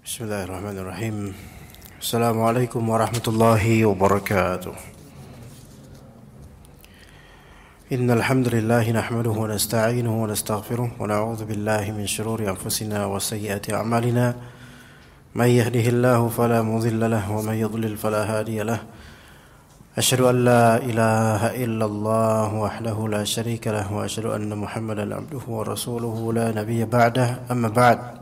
Bismillahirrahmanirrahim. Assalamualaikum warahmatullahi wabarakatuh. Innal hamdalillah nahmaduhu wa nasta'inuhu wa nastaghfiruh wa na'udzu billahi min shururi anfusina wa sayyiati a'malina. May yahdihillahu fala mudilla lahu wa may yudlil fala hadiya lahu. Asyhadu an la ilaha illallah wahdahu la syarika lahu wa asyhadu anna Muhammadan abduhu wa rasuluhu la nabiyya ba'dah. Amma ba'd.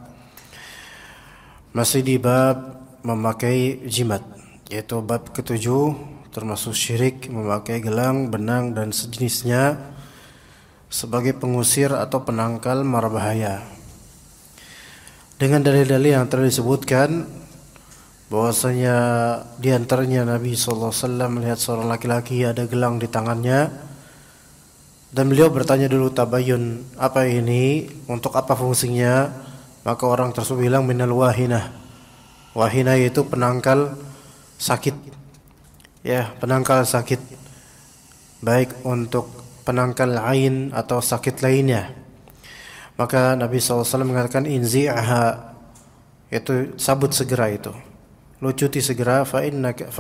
Masih di bab memakai jimat, yaitu bab ketujuh, termasuk syirik memakai gelang, benang dan sejenisnya sebagai pengusir atau penangkal mara bahaya. Dengan dalil-dalil yang telah disebutkan, bahwasanya di antaranya Nabi sallallahu alaihi wasallam melihat seorang laki-laki ada gelang di tangannya, dan beliau bertanya dulu tabayun, apa ini, untuk apa fungsinya? Maka orang tersebut bilang minal wahinah. Wahinah yaitu penangkal sakit. Ya, penangkal sakit. Baik untuk penangkal ain atau sakit lainnya. Maka Nabi SAW mengatakan inzi'aha, yaitu sabut segera itu. Lucuti segera fa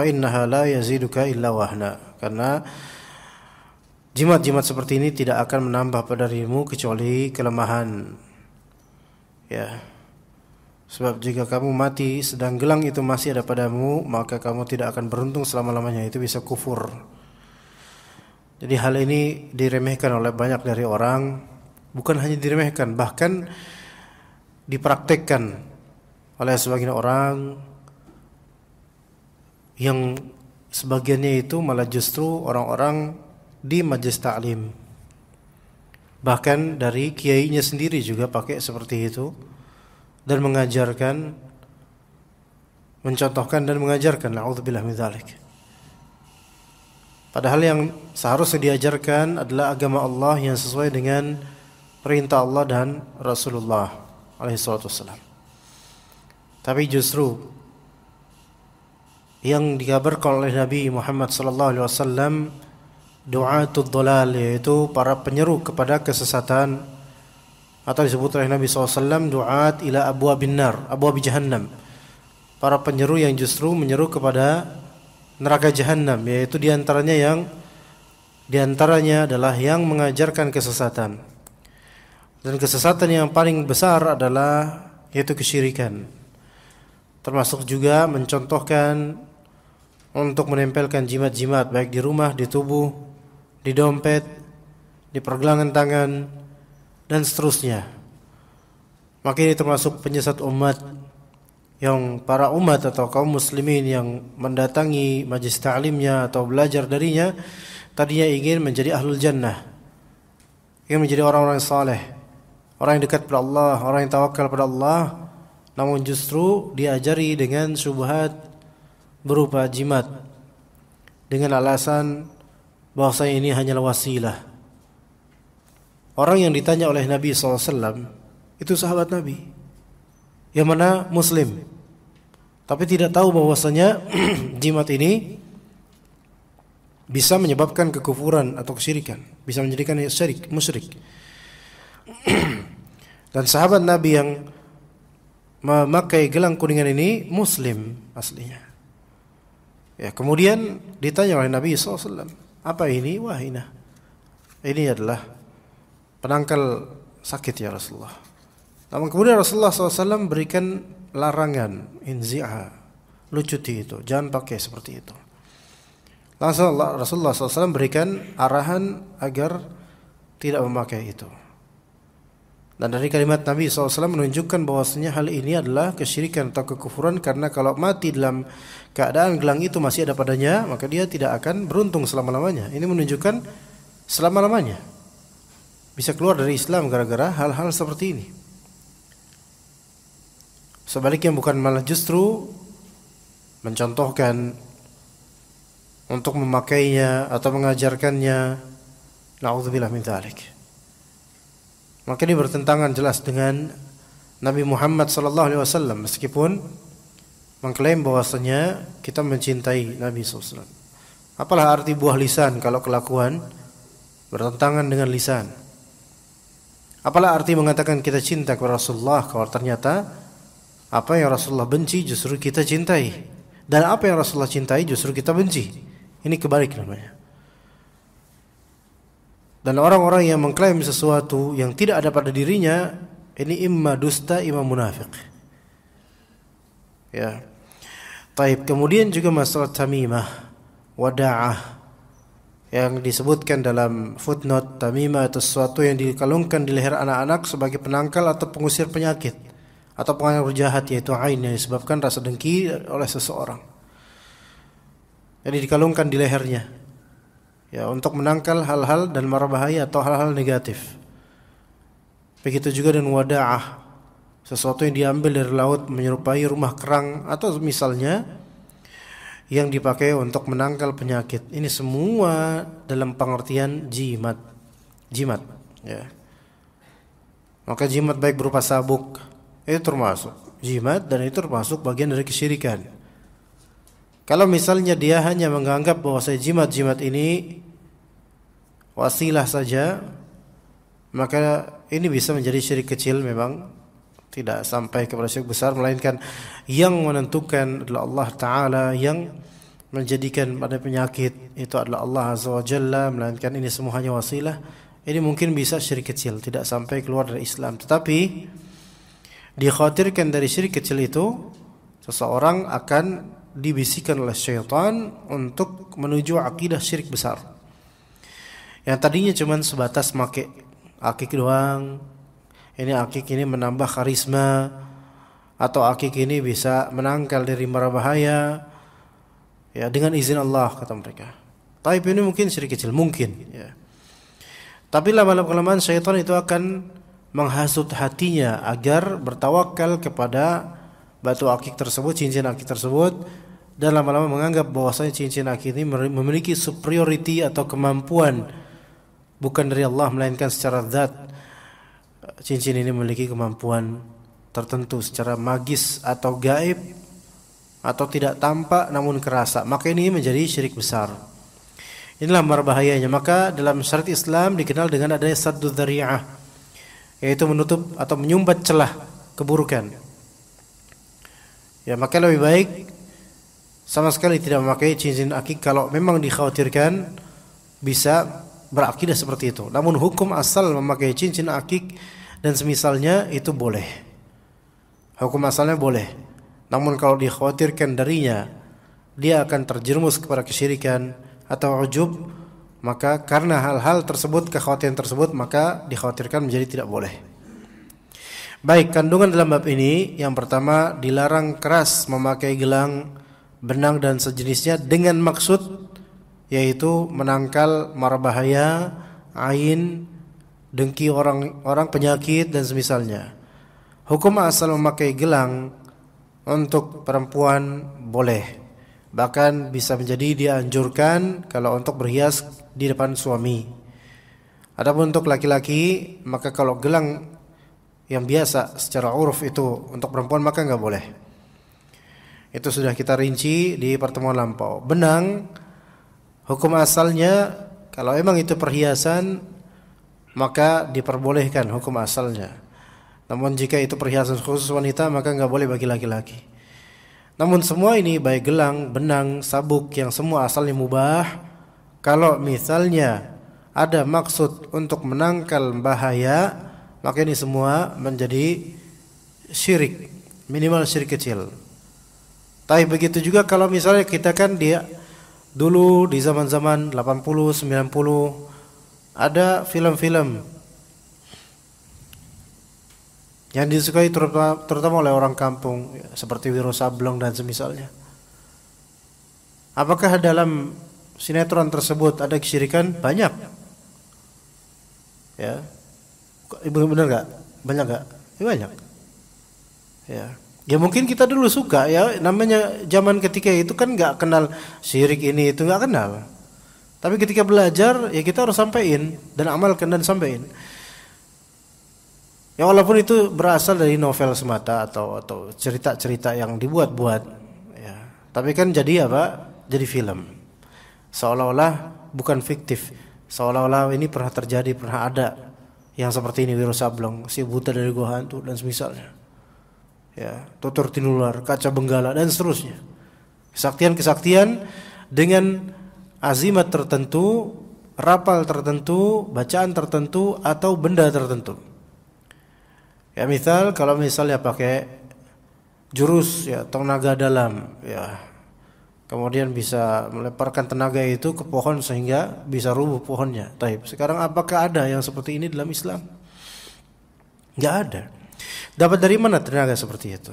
innaha la yaziduka illa wahna. Karena jimat-jimat seperti ini tidak akan menambah pada dirimu kecuali kelemahan. Ya, sebab jika kamu mati sedang gelang itu masih ada padamu, maka kamu tidak akan beruntung selama-lamanya. Itu bisa kufur. Jadi hal ini diremehkan oleh banyak dari orang. Bukan hanya diremehkan, bahkan dipraktekkan oleh sebagian orang, yang sebagiannya itu malah justru orang-orang di majelis ta'lim. Bahkan dari kiainya sendiri juga pakai seperti itu dan mengajarkan, mencontohkan dan mengajarkan. Na'udzubillah min dzalik. Padahal yang seharusnya diajarkan adalah agama Allah yang sesuai dengan perintah Allah dan Rasulullah alaihi salatu wassalam. Tapi justru yang dikabarkan oleh Nabi Muhammad sallallahu alaihi wasallam, du'atul dhalal, yaitu para penyeru kepada kesesatan, atau disebut oleh Nabi SAW du'at ila abwabin nar, abwab jahannam, para penyeru yang justru menyeru kepada neraka jahannam, yaitu diantaranya adalah yang mengajarkan kesesatan. Dan kesesatan yang paling besar adalah yaitu kesyirikan, termasuk juga mencontohkan untuk menempelkan jimat-jimat baik di rumah, di tubuh, di dompet, di pergelangan tangan, dan seterusnya. Maka ini termasuk penyesat umat, yang para umat atau kaum muslimin yang mendatangi majlis ta'limnya atau belajar darinya tadinya ingin menjadi ahlul jannah, ingin menjadi orang-orang saleh, orang yang dekat pada Allah, orang yang tawakal pada Allah, namun justru diajari dengan syubhat berupa jimat dengan alasan bahwasanya ini hanyalah wasilah. Orang yang ditanya oleh Nabi SAW itu sahabat Nabi, yang mana Muslim, tapi tidak tahu bahwasanya jimat ini bisa menyebabkan kekufuran atau kesyirikan, bisa menjadikan musyrik. Dan sahabat Nabi yang memakai gelang kuningan ini Muslim aslinya. Ya, kemudian ditanya oleh Nabi SAW, apa ini? Wahinah. Ini adalah penangkal sakit ya Rasulullah. Namun kemudian Rasulullah SAW berikan larangan, inzi'ah, lucuti itu, jangan pakai seperti itu. Langsung Rasulullah SAW berikan arahan agar tidak memakai itu. Dan dari kalimat Nabi SAW menunjukkan bahwasanya hal ini adalah kesyirikan atau kekufuran, karena kalau mati dalam keadaan gelang itu masih ada padanya, maka dia tidak akan beruntung selama-lamanya. Ini menunjukkan selama-lamanya bisa keluar dari Islam gara-gara hal-hal seperti ini. Sebaliknya bukan, malah justru mencontohkan untuk memakainya atau mengajarkannya. Na'udzubillah min dzalik. Maka ini bertentangan jelas dengan Nabi Muhammad SAW, meskipun mengklaim bahwasanya kita mencintai Nabi SAW. Apalah arti buah lisan kalau kelakuan bertentangan dengan lisan? Apalah arti mengatakan kita cinta kepada Rasulullah kalau ternyata Apa yang Rasulullah benci justru kita cintai, dan apa yang Rasulullah cintai justru kita benci. Ini kebalik namanya. Dan orang-orang yang mengklaim sesuatu yang tidak ada pada dirinya, ini imma dusta, imma munafik. Ya. Taib. Kemudian juga masalah tamimah, wada'ah, yang disebutkan dalam footnote. Tamimah itu sesuatu yang dikalungkan di leher anak-anak sebagai penangkal atau pengusir penyakit atau pengaruh jahat, yaitu ain, yang disebabkan rasa dengki oleh seseorang. Jadi dikalungkan di lehernya, ya, untuk menangkal hal-hal dan mara bahaya atau hal-hal negatif. Begitu juga dengan wada'ah, sesuatu yang diambil dari laut menyerupai rumah kerang atau misalnya yang dipakai untuk menangkal penyakit. Ini semua dalam pengertian jimat. Jimat, ya. Maka jimat baik berupa sabuk, itu termasuk jimat, dan itu termasuk bagian dari kesyirikan. Kalau misalnya dia hanya menganggap bahwa jimat-jimat ini wasilah saja, maka ini bisa menjadi syirik kecil, memang tidak sampai kepada syirik besar, melainkan yang menentukan adalah Allah Ta'ala, yang menjadikan pada penyakit itu adalah Allah Azza wa Jalla, melainkan ini semua hanya wasilah. Ini mungkin bisa syirik kecil, tidak sampai keluar dari Islam. Tetapi dikhawatirkan dari syirik kecil itu seseorang akan dibisikkan oleh syaitan untuk menuju akidah syirik besar, yang tadinya cuma sebatas make akik doang. Ini akik ini menambah karisma, atau akik ini bisa menangkal dari mara bahaya, ya, dengan izin Allah, kata mereka. Tapi ini mungkin syirik kecil, mungkin, ya. Tapi lama-lama kelamaan syaitan itu akan menghasut hatinya agar bertawakal kepada batu akik tersebut, cincin akik tersebut, dan lama-lama menganggap bahwasanya cincin akik ini memiliki superiority atau kemampuan bukan dari Allah, melainkan secara zat. Cincin ini memiliki kemampuan tertentu secara magis atau gaib, atau tidak tampak namun kerasa. Maka ini menjadi syirik besar. Inilah berbahayanya. Maka dalam syariat Islam dikenal dengan adanya saddu dzari'ah, yaitu menutup atau menyumbat celah keburukan. Ya, maka lebih baik sama sekali tidak memakai cincin akik kalau memang dikhawatirkan bisa berakidah seperti itu. Namun hukum asal memakai cincin akik dan semisalnya itu boleh. Hukum asalnya boleh. Namun kalau dikhawatirkan darinya dia akan terjerumus kepada kesyirikan atau ujub, maka karena hal-hal tersebut, kekhawatiran tersebut, maka dikhawatirkan menjadi tidak boleh. Baik, kandungan dalam bab ini, yang pertama, dilarang keras memakai gelang, benang dan sejenisnya dengan maksud yaitu menangkal mara bahaya, ain, dengki orang-orang, penyakit dan semisalnya. Hukum asal memakai gelang untuk perempuan boleh. Bahkan bisa menjadi dianjurkan kalau untuk berhias di depan suami. Adapun untuk laki-laki, maka kalau gelang yang biasa secara uruf itu untuk perempuan, maka enggak boleh. Itu sudah kita rinci di pertemuan lampau. Benang, hukum asalnya kalau emang itu perhiasan, maka diperbolehkan hukum asalnya. Namun jika itu perhiasan khusus wanita, maka enggak boleh bagi laki-laki. Namun semua ini, baik gelang, benang, sabuk, yang semua asalnya mubah, kalau misalnya ada maksud untuk menangkal bahaya, maka ini semua menjadi syirik, minimal syirik kecil. Tapi begitu juga kalau misalnya kita kan dia dulu di zaman-zaman 80, 90 ada film-film yang disukai terutama oleh orang kampung, seperti Wiro Sableng dan semisalnya. Apakah dalam sinetron tersebut ada kesyirikan? Banyak. Ya. Benar enggak? Banyak enggak? Ya, banyak. Ya. Ya mungkin kita dulu suka, ya, namanya zaman ketika itu kan enggak kenal syirik ini itu, enggak kenal. Tapi ketika belajar, ya kita harus sampaikan dan amalkan dan sampaikan. Ya walaupun itu berasal dari novel semata atau cerita-cerita yang dibuat-buat, ya. Tapi kan jadi apa? Jadi film. Seolah-olah bukan fiktif. Seolah-olah ini pernah terjadi, pernah ada yang seperti ini, Wiro Sableng, si buta dari gua hantu dan semisalnya. ya, tutur tinular, kaca benggala dan seterusnya. Kesaktian-kesaktian dengan azimat tertentu, rapal tertentu, bacaan tertentu atau benda tertentu. Ya misal kalau misalnya pakai jurus ya tenaga dalam ya, kemudian bisa melemparkan tenaga itu ke pohon sehingga bisa rubuh pohonnya. Taib. Sekarang apakah ada yang seperti ini dalam Islam? Enggak ada. Dapat dari mana tenaga seperti itu?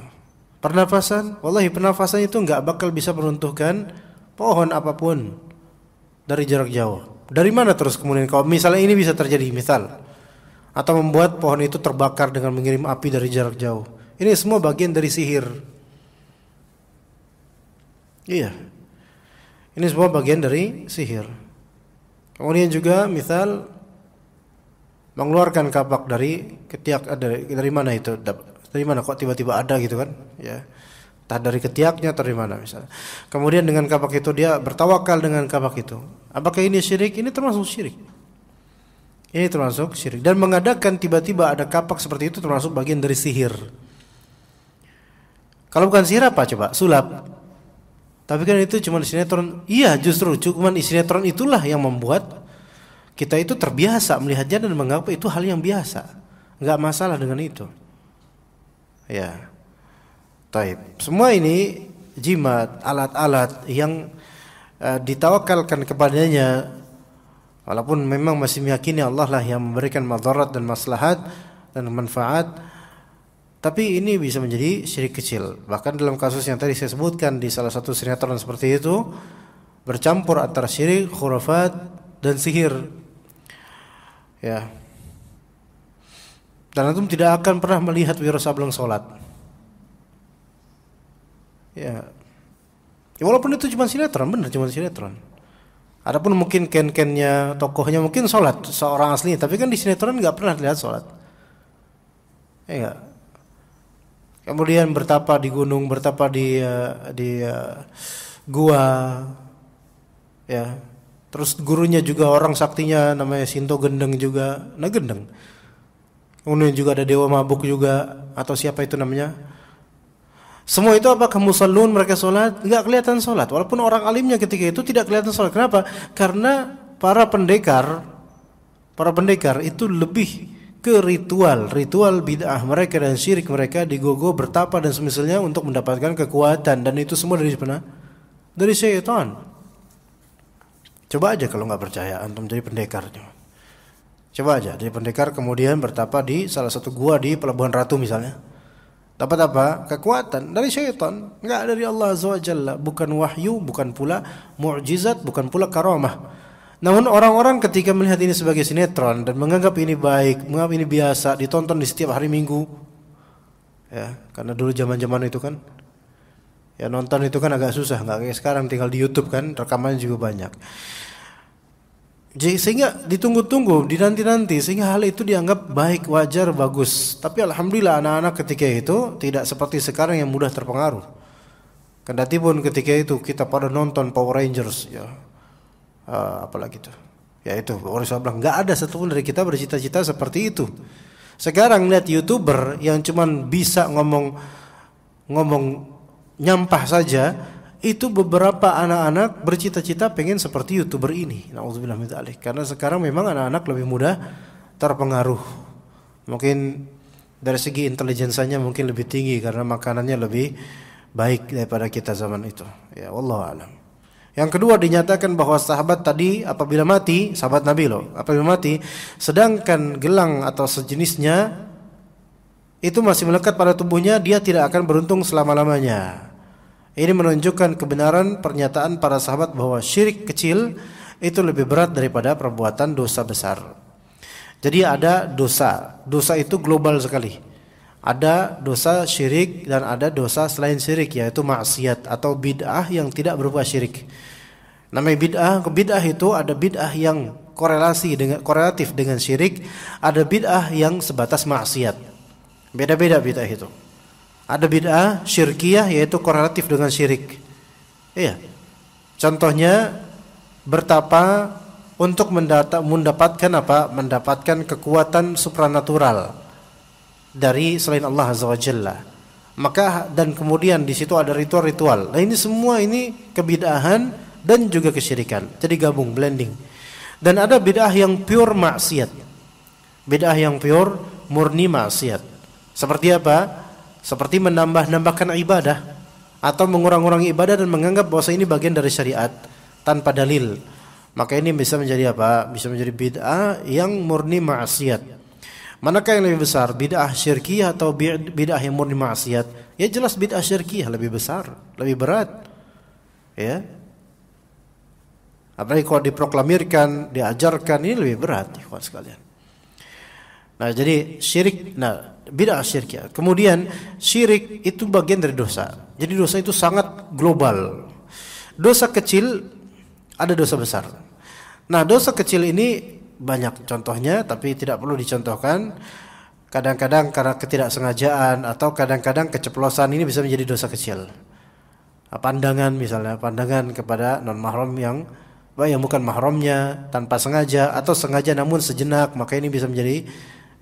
Pernafasan? Wallahi pernafasan itu enggak bakal bisa meruntuhkan pohon apapun dari jarak jauh. Dari mana terus kemudian kalau misalnya ini bisa terjadi misal, atau membuat pohon itu terbakar dengan mengirim api dari jarak jauh. Ini semua bagian dari sihir. Iya. Ini semua bagian dari sihir. Kemudian juga misal mengeluarkan kapak dari ketiak, dari mana itu? Dari mana kok tiba-tiba ada gitu kan? Ya. Entah dari ketiaknya atau dari mana misalnya. Kemudian dengan kapak itu dia bertawakal dengan kapak itu. Apakah ini syirik? Ini termasuk syirik. Ini termasuk syirik. Dan mengadakan tiba-tiba ada kapak seperti itu termasuk bagian dari sihir. Kalau bukan sihir apa coba? Sulap. Tapi kan itu cuma sinetron. Iya, justru cuma sinetron itulah yang membuat kita itu terbiasa melihatnya dan menganggap itu hal yang biasa. Enggak masalah dengan itu. Ya. Taib. Semua ini jimat, alat-alat yang ditawakalkan kepadanya, walaupun memang masih meyakini Allah lah yang memberikan madarat dan maslahat dan manfaat, tapi ini bisa menjadi syirik kecil. Bahkan dalam kasus yang tadi saya sebutkan di salah satu sinetron seperti itu, bercampur antara syirik, khurafat dan sihir. Ya. Dan antum tidak akan pernah melihat Wiro Sableng salat. Ya. Ya walaupun itu cuma sinetron, benar cuma sinetron. Adapun mungkin ken-kennya tokohnya mungkin sholat seorang asli, tapi kan di sinetron nggak pernah lihat sholat. Ya enggak. Kemudian bertapa di gunung, bertapa di gua, ya. Terus gurunya juga orang saktinya namanya Sinto Gendeng juga, nah gendeng. Kemudian juga ada dewa mabuk juga atau siapa itu namanya. Semua itu apakah musallun, mereka sholat? Enggak kelihatan sholat. Walaupun orang alimnya ketika itu tidak kelihatan sholat. Kenapa? Karena para pendekar itu lebih ke ritual bid'ah mereka dan syirik mereka, digogo, bertapa dan semisalnya untuk mendapatkan kekuatan, dan itu semua dari mana? Dari syaitan. Coba aja kalau nggak percaya antum jadi pendekar. Coba aja jadi pendekar kemudian bertapa di salah satu gua di Pelabuhan Ratu misalnya. Dapat apa? Kekuatan dari syaitan, enggak dari Allah Azza wa Jalla, bukan wahyu, bukan pula mukjizat, bukan pula karamah. Namun orang-orang ketika melihat ini sebagai sinetron dan menganggap ini baik, menganggap ini biasa, ditonton di setiap hari Minggu. Ya, karena dulu zaman-zaman itu kan ya nonton itu kan agak susah, enggak kayak sekarang tinggal di YouTube kan, rekamannya juga banyak. Sehingga ditunggu-tunggu, dinanti-nanti, sehingga hal itu dianggap baik, wajar, bagus. Tapi alhamdulillah anak-anak ketika itu tidak seperti sekarang yang mudah terpengaruh. Kendati pun ketika itu kita pada nonton Power Rangers, ya, apalagi itu, ya itu Power Rangers, nggak ada satupun dari kita bercita-cita seperti itu. Sekarang lihat YouTuber yang cuman bisa ngomong nyampah saja. Itu beberapa anak-anak bercita-cita pengen seperti YouTuber ini. Nauzubillah min dzalik. Karena sekarang memang anak-anak lebih mudah terpengaruh. Mungkin dari segi intelijensinya mungkin lebih tinggi karena makanannya lebih baik daripada kita zaman itu. Ya, wallahu alam. Yang kedua dinyatakan bahwa sahabat tadi apabila mati, sahabat Nabi loh, apabila mati, sedangkan gelang atau sejenisnya itu masih melekat pada tubuhnya, dia tidak akan beruntung selama-lamanya. Ini menunjukkan kebenaran pernyataan para sahabat bahwa syirik kecil itu lebih berat daripada perbuatan dosa besar. Jadi ada dosa. Dosa itu global sekali. Ada dosa syirik dan ada dosa selain syirik, yaitu maksiat atau bid'ah yang tidak berupa syirik. Namanya bid'ah itu ada bid'ah yang korelatif dengan syirik, ada bid'ah yang sebatas maksiat. Beda-beda bid'ah itu. Ada bid'ah syirkiyah yaitu korelatif dengan syirik. Iya. Contohnya bertapa untuk mendapatkan apa? Mendapatkan kekuatan supranatural dari selain Allah Azza wa Jalla. Maka dan kemudian di situ ada ritual-ritual. Nah, ini semua ini kebid'ahan dan juga kesyirikan. Jadi gabung, blending. Dan ada bid'ah yang pure maksiat. Bid'ah yang pure murni maksiat. Seperti apa? Seperti menambah-nambahkan ibadah atau mengurang-urangi ibadah dan menganggap bahwa ini bagian dari syariat tanpa dalil. Maka ini bisa menjadi apa? Bisa menjadi bid'ah yang murni maksiat. Manakah yang lebih besar? Bid'ah syirkiyah atau bid'ah yang murni maksiat? Ya jelas bid'ah syirkiyah lebih besar, lebih berat. Ya. Apalagi kalau diproklamirkan, diajarkan, ini lebih berat, ikhwan sekalian. Nah, jadi syirik, bid'ah syirkiyah. Kemudian syirik itu bagian dari dosa. Jadi dosa itu sangat global. Dosa kecil ada dosa besar. Nah, dosa kecil ini banyak contohnya, tapi tidak perlu dicontohkan. Kadang-kadang karena ketidaksengajaan atau kadang-kadang keceplosan ini bisa menjadi dosa kecil. Pandangan misalnya, pandangan kepada non mahram yang bukan mahramnya tanpa sengaja atau sengaja namun sejenak, maka ini bisa menjadi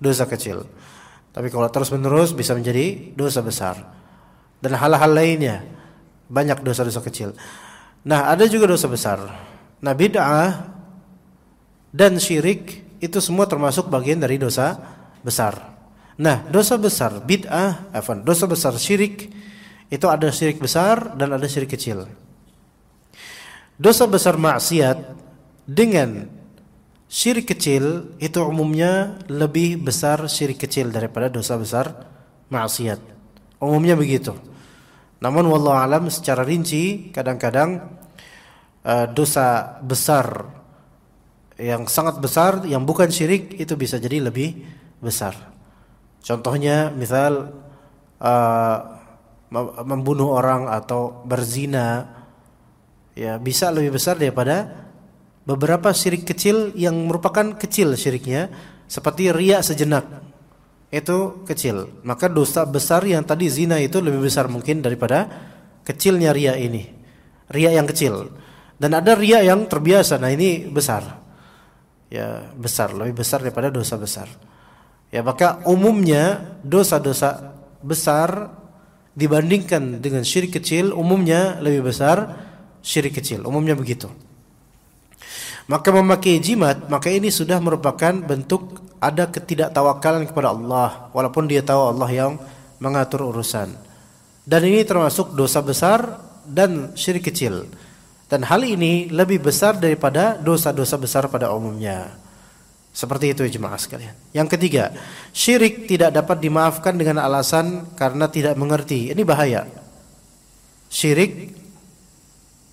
dosa kecil. Tapi kalau terus-menerus bisa menjadi dosa besar. Dan hal-hal lainnya banyak dosa-dosa kecil. Nah, ada juga dosa besar. Nah, bid'ah dan syirik itu semua termasuk bagian dari dosa besar. Nah, dosa besar dosa besar syirik itu ada syirik besar dan ada syirik kecil. Dosa besar maksiat dengan syirik kecil itu umumnya lebih besar syirik kecil daripada dosa besar maksiat. Umumnya begitu. Namun wallahu alam secara rinci kadang-kadang dosa besar yang sangat besar yang bukan syirik itu bisa jadi lebih besar. Contohnya misal membunuh orang atau berzina, ya bisa lebih besar daripada beberapa syirik kecil yang merupakan kecil syiriknya, seperti riya sejenak. Itu kecil. Maka dosa besar yang tadi zina itu lebih besar mungkin daripada kecilnya riya ini. Riya yang kecil. Dan ada riya yang terbiasa. Nah, ini besar. Ya, besar, lebih besar daripada dosa besar. Ya, maka umumnya dosa-dosa besar dibandingkan dengan syirik kecil umumnya lebih besar syirik kecil. Umumnya begitu. Maka memakai jimat, maka ini sudah merupakan bentuk ada ketidaktawakalan kepada Allah, walaupun dia tahu Allah yang mengatur urusan. Dan ini termasuk dosa besar dan syirik kecil. Dan hal ini lebih besar daripada dosa-dosa besar pada umumnya. Seperti itu jemaah sekalian. Yang ketiga, syirik tidak dapat dimaafkan dengan alasan karena tidak mengerti. Ini bahaya. Syirik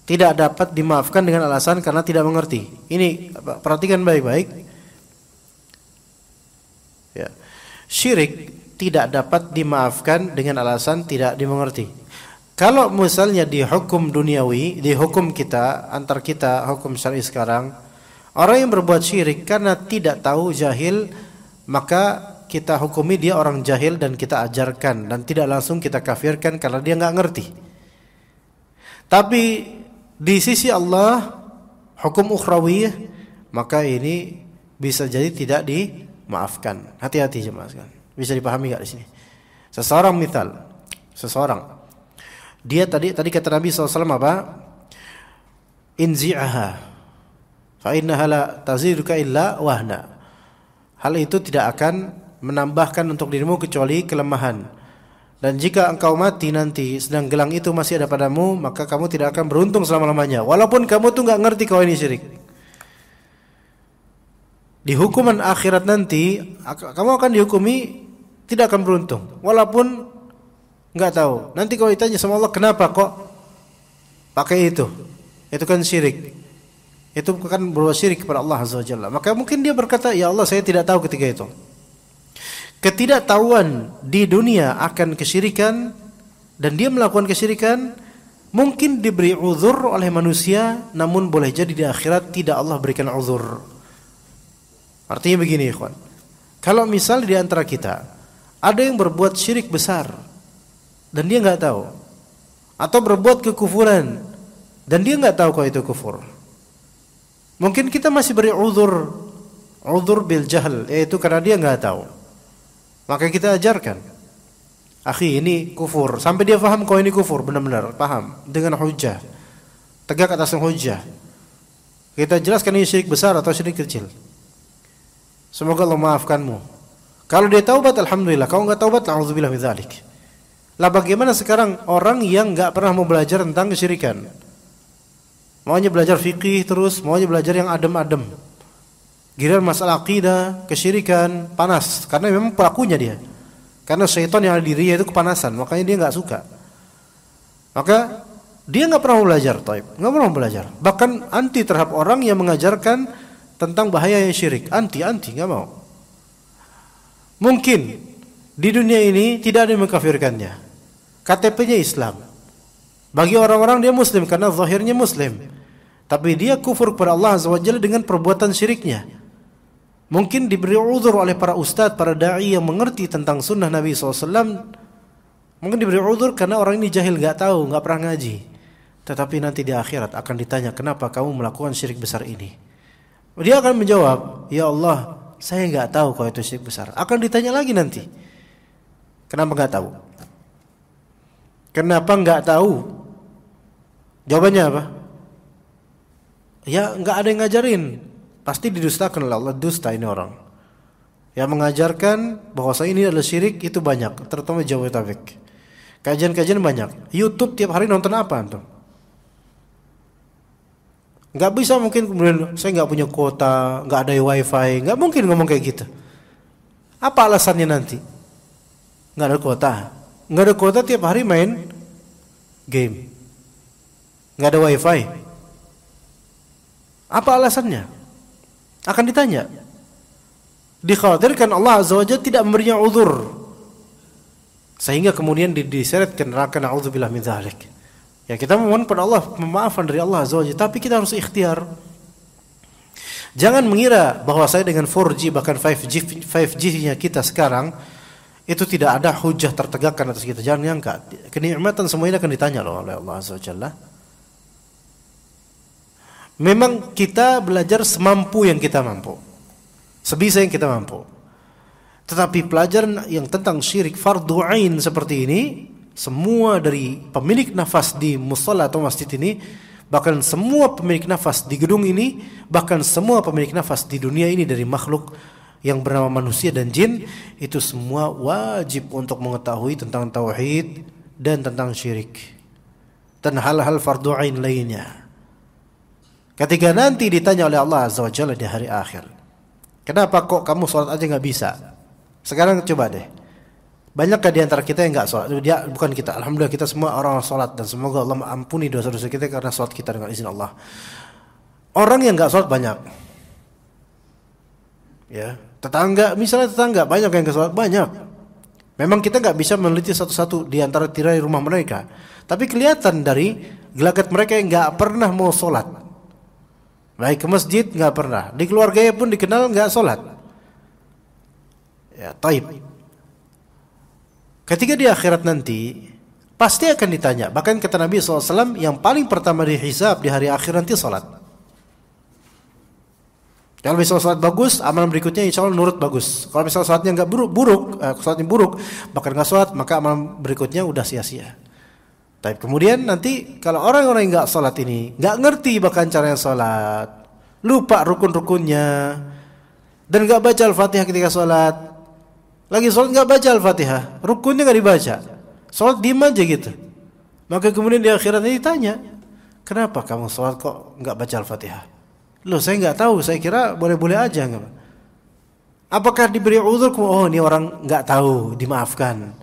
tidak dapat dimaafkan dengan alasan karena tidak mengerti. Ini perhatikan baik-baik. Ya. Syirik tidak dapat dimaafkan dengan alasan tidak dimengerti. Kalau misalnya di hukum duniawi, di hukum kita, antar kita, hukum syar'i sekarang, orang yang berbuat syirik karena tidak tahu, jahil, maka kita hukumi dia orang jahil dan kita ajarkan dan tidak langsung kita kafirkan karena dia nggak ngerti. Tapi di sisi Allah hukum ukhrawiyah, maka ini bisa jadi tidak dimaafkan. Hati-hati jemaah sekalian. Bisa dipahami enggak di sini? Seseorang dia tadi kata Nabi SAW apa? Inzi'aha fa innaha la taziduka illa wahna. Hal itu tidak akan menambahkan untuk dirimu kecuali kelemahan. Dan jika engkau mati nanti sedang gelang itu masih ada padamu, maka kamu tidak akan beruntung selama-lamanya. Walaupun kamu tuh enggak ngerti kalau ini syirik. Di hukuman akhirat nanti kamu akan dihukumi tidak akan beruntung. Walaupun enggak tahu. Nanti kalau ditanya sama Allah, kenapa kok pakai itu? Itu kan syirik. Itu kan berbuat syirik kepada Allah Azza wa Jalla. Maka mungkin dia berkata, ya Allah saya tidak tahu ketika itu. Ketidaktahuan di dunia akan kesyirikan dan dia melakukan kesyirikan mungkin diberi uzur oleh manusia, namun boleh jadi di akhirat tidak Allah berikan uzur. Artinya begini ikhwan. Kalau misal di antara kita ada yang berbuat syirik besar dan dia enggak tahu, atau berbuat kekufuran dan dia enggak tahu kalau itu kufur, mungkin kita masih beri uzur bil jahl, yaitu karena dia enggak tahu. Maka kita ajarkan. Akhi, ini kufur. Sampai dia paham kalau ini kufur, benar-benar paham dengan hujjah. Tegak atas hujjah. Kita jelaskan ini syirik besar atau syirik kecil. Semoga Allah maafkanmu. Kalau dia taubat, alhamdulillah. Kalau enggak taubat, na'udzubillah min dzalik. Lah bagaimana sekarang orang yang enggak pernah mau belajar tentang kesyirikan? Maunya belajar fikih terus, maunya belajar yang adem-adem. Giliran masalah akidah, kesyirikan, panas. Karena memang pelakunya dia. Karena syaitan yang ada di dirinya itu kepanasan, makanya dia enggak suka. Maka dia enggak pernah belajar, enggak pernah belajar. Bahkan anti terhadap orang yang mengajarkan tentang bahaya syirik, anti, enggak mau. Mungkin di dunia ini tidak ada yang mengkafirkannya. KTP-nya Islam. Bagi orang-orang dia muslim karena zahirnya muslim. Tapi dia kufur kepada Allah Azza wa Jalla dengan perbuatan syiriknya. Mungkin diberi uzur oleh para ustadz, para da'i yang mengerti tentang sunnah Nabi SAW. Mungkin diberi uzur karena orang ini jahil, gak tahu, gak pernah ngaji. Tetapi nanti di akhirat akan ditanya, kenapa kamu melakukan syirik besar ini? Dia akan menjawab, ya Allah, saya gak tahu kalau itu syirik besar. Akan ditanya lagi nanti, kenapa gak tahu? Kenapa gak tahu? Jawabannya apa? Ya gak ada yang ngajarin. Pasti didustakan oleh Allah, dusta ini orang. Yang mengajarkan bahwa ini adalah syirik itu banyak, terutama Jabodetabek. Kajian-kajian banyak. YouTube tiap hari nonton apa antum? Gak bisa mungkin kemudian saya gak punya kuota, gak ada wifi, gak mungkin ngomong kayak gitu. Apa alasannya nanti? Gak ada kuota. Gak ada kuota tiap hari main game. Gak ada wifi. Apa alasannya? Akan ditanya. Dikhawatirkan Allah Azza wa Jalla tidak memberinya uzur, sehingga kemudian diseret ke neraka, na'udzubillah min dzalik. Ya kita memohon pada Allah pemaafan dari Allah Azza wa Jalla, tapi kita harus ikhtiar. Jangan mengira bahwa saya dengan 4G bahkan 5G-nya kita sekarang itu tidak ada hujah tertegakkan atas kita. Jangan nyangka. Kenikmatan semua ini akan ditanya loh oleh Allah Azza wa Jalla. Memang kita belajar semampu yang kita mampu, sebisa yang kita mampu. Tetapi pelajaran yang tentang syirik fardu ain seperti ini, semua dari pemilik nafas di mushola atau masjid ini, bahkan semua pemilik nafas di gedung ini, bahkan semua pemilik nafas di dunia ini dari makhluk yang bernama manusia dan jin, itu semua wajib untuk mengetahui tentang tauhid dan tentang syirik dan hal-hal fardu ain lainnya. Ketika nanti ditanya oleh Allah Azza wa Jalla di hari akhir, kenapa kok kamu sholat aja gak bisa? Sekarang coba deh, banyakkah di antara kita yang gak sholat? Dia, bukan kita, alhamdulillah kita semua orang sholat. Dan semoga Allah ampuni dosa-dosa kita karena sholat kita dengan izin Allah. Orang yang gak sholat banyak. Ya, tetangga, misalnya tetangga, banyak yang gak sholat, banyak. Memang kita gak bisa meneliti satu-satu di antara tirai rumah mereka. Tapi kelihatan dari gelagat mereka yang gak pernah mau sholat. Baik ke masjid nggak pernah, di keluarganya pun dikenal nggak sholat. Ya, taib. Ketika di akhirat nanti pasti akan ditanya. Bahkan kata Nabi SAW, yang paling pertama dihisab di hari akhir nanti sholat. Kalau misalnya sholat bagus, amalan berikutnya insya Allah nurut bagus. Kalau misalnya sholatnya nggak sholatnya buruk, bahkan nggak sholat, maka amalan berikutnya udah sia-sia. Tapi kemudian nanti kalau orang-orang yang nggak sholat ini nggak ngerti bahkan caranya sholat, lupa rukun-rukunnya, dan nggak baca al-fatihah ketika sholat, lagi sholat nggak baca al-fatihah, rukunnya nggak dibaca, sholat diem aja gitu. Maka kemudian di akhirat ini ditanya, kenapa kamu sholat kok nggak baca al-fatihah? Loh saya nggak tahu, saya kira boleh-boleh aja. Apakah diberi uzur? Oh ini orang nggak tahu, dimaafkan.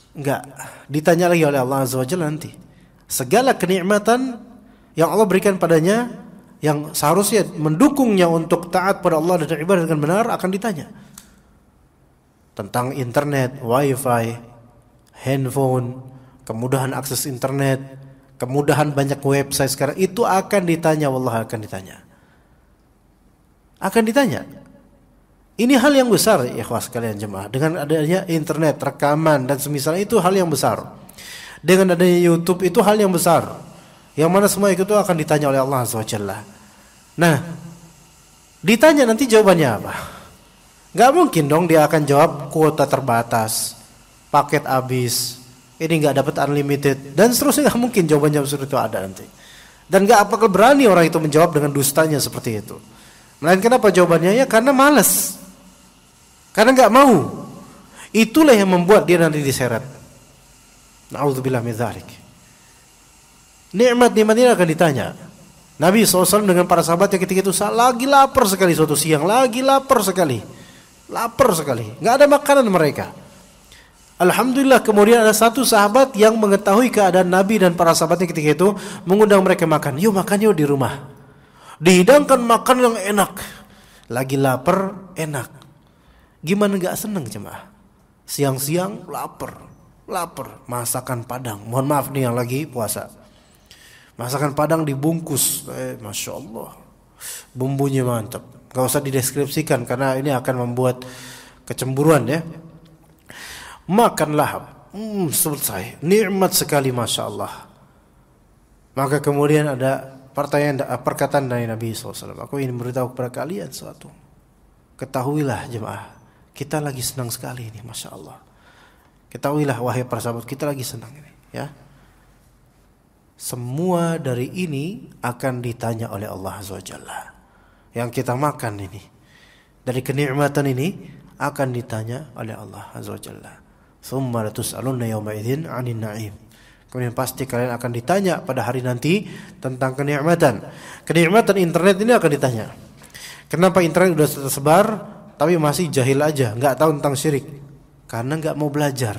Enggak, ditanya lagi oleh Allah Azza wa Jalla nanti. Segala kenikmatan yang Allah berikan padanya, yang seharusnya mendukungnya untuk taat pada Allah dan ibadah dengan benar, akan ditanya. Tentang internet, wifi, handphone, kemudahan akses internet, kemudahan banyak website sekarang, itu akan ditanya, wallah akan ditanya. Akan ditanya. Ini hal yang besar ya ikhwah sekalian jemaah. Dengan adanya internet, rekaman dan semisal itu hal yang besar. Dengan adanya YouTube itu hal yang besar. Yang mana semua itu akan ditanya oleh Allah Azza wa Jalla. Nah, ditanya nanti jawabannya apa? Gak mungkin dong dia akan jawab kuota terbatas. paket habis, ini nggak dapat unlimited, dan seterusnya. Nggak mungkin jawaban seperti itu ada nanti. Dan nggak apakah berani orang itu menjawab dengan dustanya seperti itu. Melainkan apa jawabannya? Ya karena malas, karena nggak mau. Itulah yang membuat dia nanti diseret. Na'udzubillah min dzalik. Nikmat-nikmat ini akan ditanya. Nabi SAW dengan para sahabatnya ketika itu lagi lapar sekali, suatu siang lagi lapar sekali, nggak ada makanan mereka. Alhamdulillah kemudian ada satu sahabat yang mengetahui keadaan Nabi dan para sahabatnya ketika itu, mengundang mereka makan. Yuk makan yuk di rumah. Dihidangkan makan yang enak. Lagi lapar, enak. Gimana nggak seneng jemaah? Siang-siang lapar. Masakan Padang. Mohon maaf nih yang lagi puasa. Masakan Padang dibungkus, masya Allah, bumbunya mantap. Gak usah dideskripsikan karena ini akan membuat kecemburuan ya. Makanlah, selesai, nikmat sekali, masya Allah. Maka kemudian ada perkataan dari Nabi SAW. Aku ingin memberitahu kepada kalian sesuatu. Ketahuilah jemaah, kita lagi senang sekali ini, masya Allah. Ketahuilah wahai para sahabat, kita lagi senang ini, ya. Semua dari ini akan ditanya oleh Allah Azza wa Jalla. Yang kita makan ini, dari kenikmatan ini akan ditanya oleh Allah Azza wa Jalla. Tsumma latus'alunna yawma idzin 'anil na'im. Kemudian pasti kalian akan ditanya pada hari nanti tentang kenikmatan. Kenikmatan internet ini akan ditanya. Kenapa internet sudah tersebar tapi masih jahil aja, enggak tahu tentang syirik? Karena enggak mau belajar.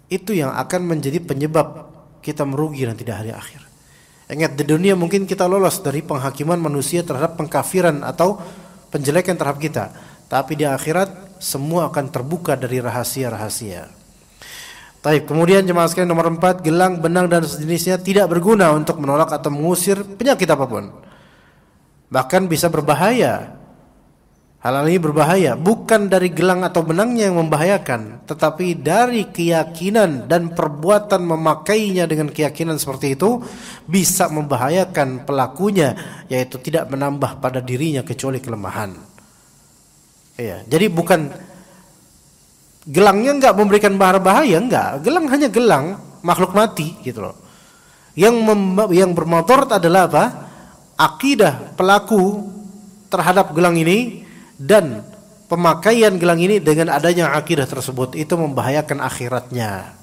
Itu yang akan menjadi penyebab kita merugi nanti di hari akhir. Ingat, di dunia mungkin kita lolos dari penghakiman manusia terhadap pengkafiran atau penjelekan terhadap kita, tapi di akhirat semua akan terbuka dari rahasia-rahasia. Baik, kemudian jemaah sekalian nomor 4, gelang, benang dan sejenisnya tidak berguna untuk menolak atau mengusir penyakit apapun. Bahkan bisa berbahaya. Hal ini berbahaya bukan dari gelang atau benangnya yang membahayakan, tetapi dari keyakinan dan perbuatan memakainya dengan keyakinan seperti itu bisa membahayakan pelakunya, yaitu tidak menambah pada dirinya kecuali kelemahan. Iya, jadi bukan gelangnya enggak memberikan bahaya, enggak. Gelang hanya gelang, makhluk mati gitu loh. Yang bermotorat adalah apa? Akidah pelaku terhadap gelang ini dan pemakaian gelang ini dengan adanya akidah tersebut itu membahayakan akhiratnya.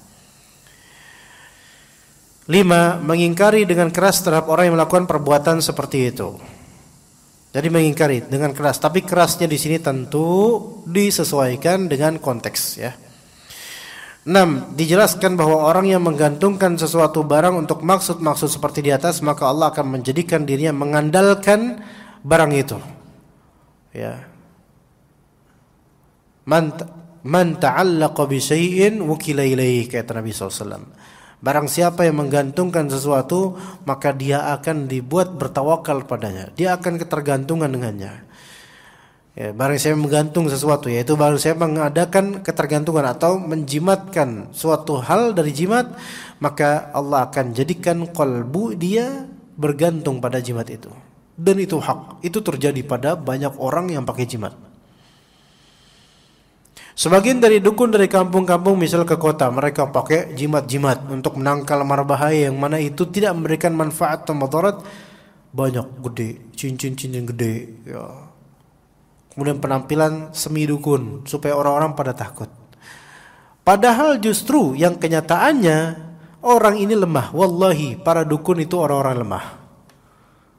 5. Mengingkari dengan keras terhadap orang yang melakukan perbuatan seperti itu. Jadi mengingkari dengan keras, tapi kerasnya di sini tentu disesuaikan dengan konteks ya. 6. Dijelaskan bahwa orang yang menggantungkan sesuatu barang untuk maksud-maksud seperti di atas, maka Allah akan menjadikan dirinya mengandalkan barang itu. Ya. Man ta'allaqa bi syai'in wukila ilaihi, kata Nabi SAW. Barang siapa yang menggantungkan sesuatu, maka dia akan dibuat bertawakal padanya. Dia akan ketergantungan dengannya. Ya, barang siapa menggantung sesuatu, yaitu barang siapa mengadakan ketergantungan atau menjimatkan suatu hal dari jimat, maka Allah akan jadikan qalbu dia bergantung pada jimat itu. Dan itu hak. Itu terjadi pada banyak orang yang pakai jimat. Sebagian dari dukun dari kampung-kampung misal ke kota, mereka pakai jimat-jimat untuk menangkal mara bahaya yang mana itu tidak memberikan manfaat atau mudarat. Banyak gede, cincin-cincin gede ya. Kemudian penampilan semi dukun supaya orang-orang pada takut. Padahal justru yang kenyataannya orang ini lemah. Wallahi para dukun itu orang-orang lemah.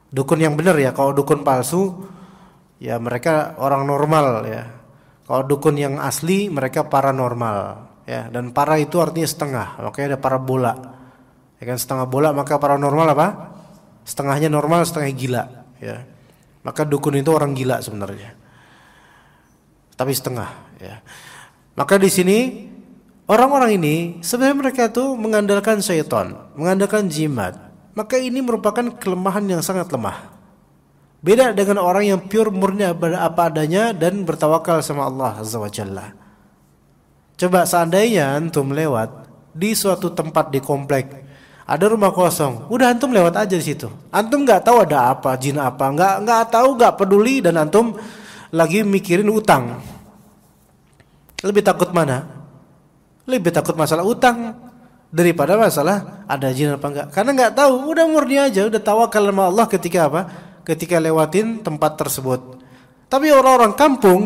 Dukun yang benar ya, kalau dukun palsu ya mereka orang normal ya. Kalau dukun yang asli mereka paranormal ya, dan para itu artinya setengah, makanya ada parabola. Ya kan, setengah bola, maka paranormal apa? Setengahnya normal, setengah gila ya. Maka dukun itu orang gila sebenarnya. Tapi setengah ya. Maka di sini orang-orang ini sebenarnya mereka tuh mengandalkan syaitan, mengandalkan jimat. Maka ini merupakan kelemahan yang sangat lemah. Beda dengan orang yang pure murni apa adanya dan bertawakal sama Allah Azza wa Jalla. Coba seandainya antum lewat di suatu tempat di komplek, ada rumah kosong, udah antum lewat aja di situ. Antum nggak tahu ada apa, jin apa, nggak tahu, nggak peduli, dan antum lagi mikirin utang. Lebih takut mana? Lebih takut masalah utang daripada masalah ada jin apa enggak. Karena enggak tahu, udah murni aja, udah tawakal sama Allah ketika apa? Ketika lewatin tempat tersebut. Tapi orang-orang kampung,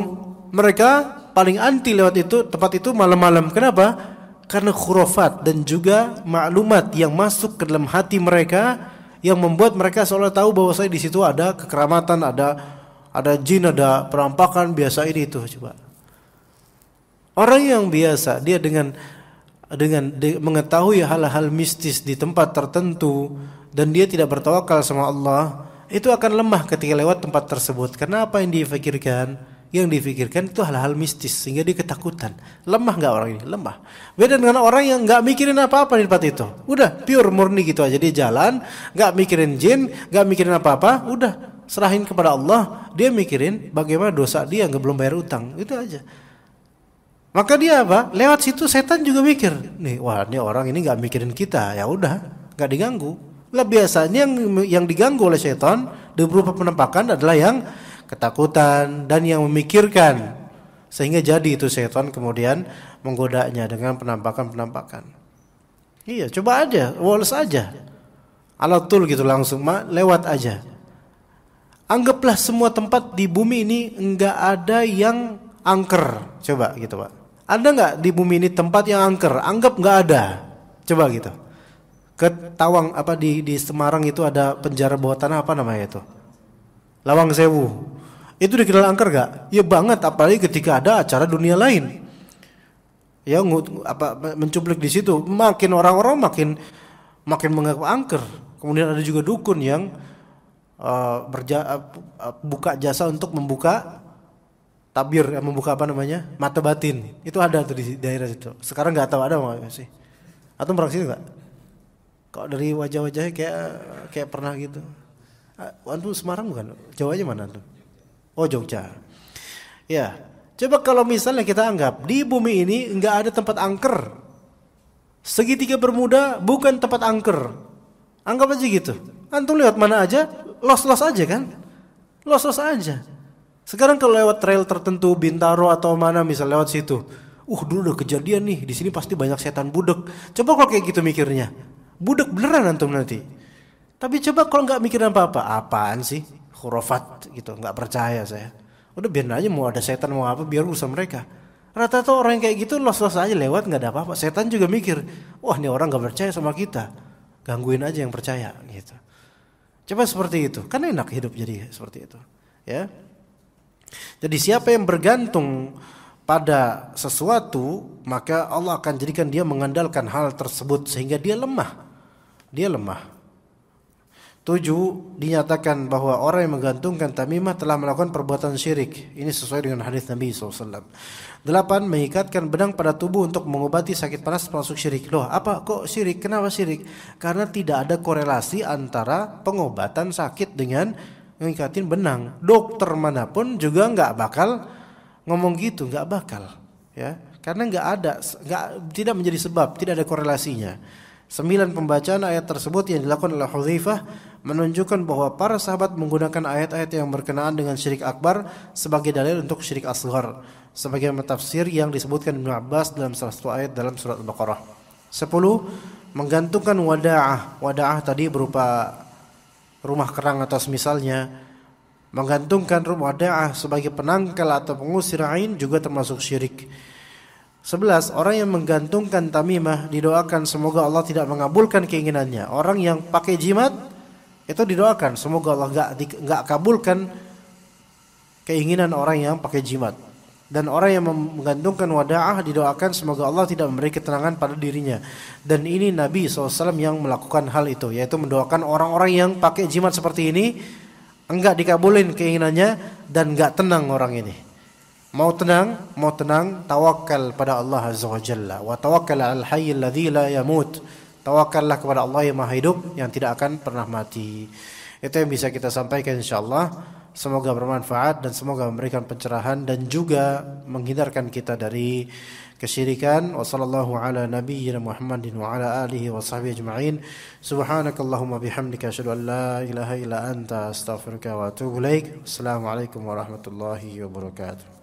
mereka paling anti lewat itu tempat itu malam-malam. Kenapa? Karena khurafat dan juga maklumat yang masuk ke dalam hati mereka yang membuat mereka seolah tahu bahwa saya di situ ada kekeramatan, ada jin, ada perampakan, biasa ini itu. Coba. Orang yang biasa dia dengan mengetahui hal-hal mistis di tempat tertentu dan dia tidak bertawakal sama Allah, itu akan lemah ketika lewat tempat tersebut. Karena apa yang difikirkan? Yang difikirkan itu hal-hal mistis sehingga dia ketakutan. Lemah enggak orang ini? Lemah. Beda dengan orang yang enggak mikirin apa-apa di tempat itu. Udah pure murni gitu aja, dia jalan, enggak mikirin jin, enggak mikirin apa-apa, udah serahin kepada Allah. Dia mikirin bagaimana dosa dia enggak belum bayar utang. Itu aja. Maka dia apa? Lewat situ setan juga mikir, nih wah ini orang ini enggak mikirin kita, ya udah, enggak diganggu. Lah biasanya yang diganggu oleh setan berupa penampakan adalah yang ketakutan dan yang memikirkan, sehingga jadi itu setan kemudian menggodanya dengan penampakan-penampakan. Iya, coba aja, woles aja, alatul gitu langsung, lewat aja. Anggaplah semua tempat di bumi ini enggak ada yang angker, coba gitu Pak. Ada enggak di bumi ini tempat yang angker? Anggap enggak ada, coba gitu. Ke Tawang apa di Semarang itu ada penjara bawah tanah apa namanya itu? Lawang Sewu. Itu dikenal angker gak? Ya banget, apalagi ketika ada acara dunia lain. Ya mencuplik di situ, makin orang-orang makin menganggap angker. Kemudian ada juga dukun yang buka jasa untuk membuka tabir, membuka apa namanya? Mata batin. Itu ada tuh di daerah situ. Sekarang enggak tahu ada enggak sih? Atau pernah sini enggak? Kok dari wajah-wajahnya kayak pernah gitu. Antum Semarang bukan? Jawanya mana tuh? Oh Jogja. Ya, coba kalau misalnya kita anggap di bumi ini enggak ada tempat angker. Segitiga Bermuda bukan tempat angker. Anggap aja gitu. Antum lewat mana aja, los-los aja kan? Los-los aja. Sekarang kalau lewat trail tertentu, Bintaro atau mana misal lewat situ. Dulu udah kejadian nih, di sini pasti banyak setan budek. Coba kalau kayak gitu mikirnya. Budek beneran antum nanti. Tapi coba kalau enggak mikirin apa-apa, apaan sih? Khurafat gitu, enggak percaya saya. Udah biarin aja, mau ada setan mau apa biar urusan mereka. Rata-rata orang yang kayak gitu los-los aja lewat, enggak ada apa-apa. Setan juga mikir, wah ini orang enggak percaya sama kita. Gangguin aja yang percaya gitu. Coba seperti itu, kan enak hidup jadi seperti itu, ya. Jadi siapa yang bergantung pada sesuatu, maka Allah akan jadikan dia mengandalkan hal tersebut sehingga dia lemah. Dia lemah. 7. Dinyatakan bahwa orang yang menggantungkan tamimah telah melakukan perbuatan syirik. Ini sesuai dengan hadis Nabi SAW. 8. Mengikatkan benang pada tubuh untuk mengobati sakit panas termasuk syirik. Loh, apa kok syirik? Kenapa syirik? Karena tidak ada korelasi antara pengobatan sakit dengan mengikatin benang. Dokter manapun juga nggak bakal ngomong gitu, nggak bakal, ya. Karena tidak menjadi sebab, tidak ada korelasinya. 9. Pembacaan ayat tersebut yang dilakukan oleh Hudzaifah menunjukkan bahwa para sahabat menggunakan ayat-ayat yang berkenaan dengan syirik akbar sebagai dalil untuk syirik asghar, sebagai tafsir yang disebutkan Ibnu Abbas dalam salah satu ayat dalam surat Al-Baqarah. 10. Menggantungkan wada'ah. Wada'ah tadi berupa rumah kerang atau semisalnya. Menggantungkan wada'ah sebagai penangkal atau pengusir ain juga termasuk syirik. 11. Orang yang menggantungkan tamimah didoakan semoga Allah tidak mengabulkan keinginannya. Orang yang pakai jimat itu didoakan semoga Allah enggak kabulkan keinginan orang yang pakai jimat. Dan orang yang menggantungkan wada'ah didoakan semoga Allah tidak memberi ketenangan pada dirinya. Dan ini Nabi SAW yang melakukan hal itu, yaitu mendoakan orang-orang yang pakai jimat seperti ini enggak dikabulin keinginannya dan enggak tenang orang ini. Mau tenang, tawakal pada Allah Azza wa Jalla. Wa tawakkal 'alal hayyil ladzi la yamut. Tawakallah kepada Allah yang Maha Hidup yang tidak akan pernah mati. Itu yang bisa kita sampaikan insyaallah. Semoga bermanfaat dan semoga memberikan pencerahan dan juga menghindarkan kita dari kesyirikan. Wassallallahu ala nabiyyina Muhammadin wa ala alihi wa sahbihi ajma'in. Subhanakallahumma bihamdika asyhadu an la ilaha illa anta astaghfiruka wa atubu ilaik. Assalamualaikum warahmatullahi wabarakatuh.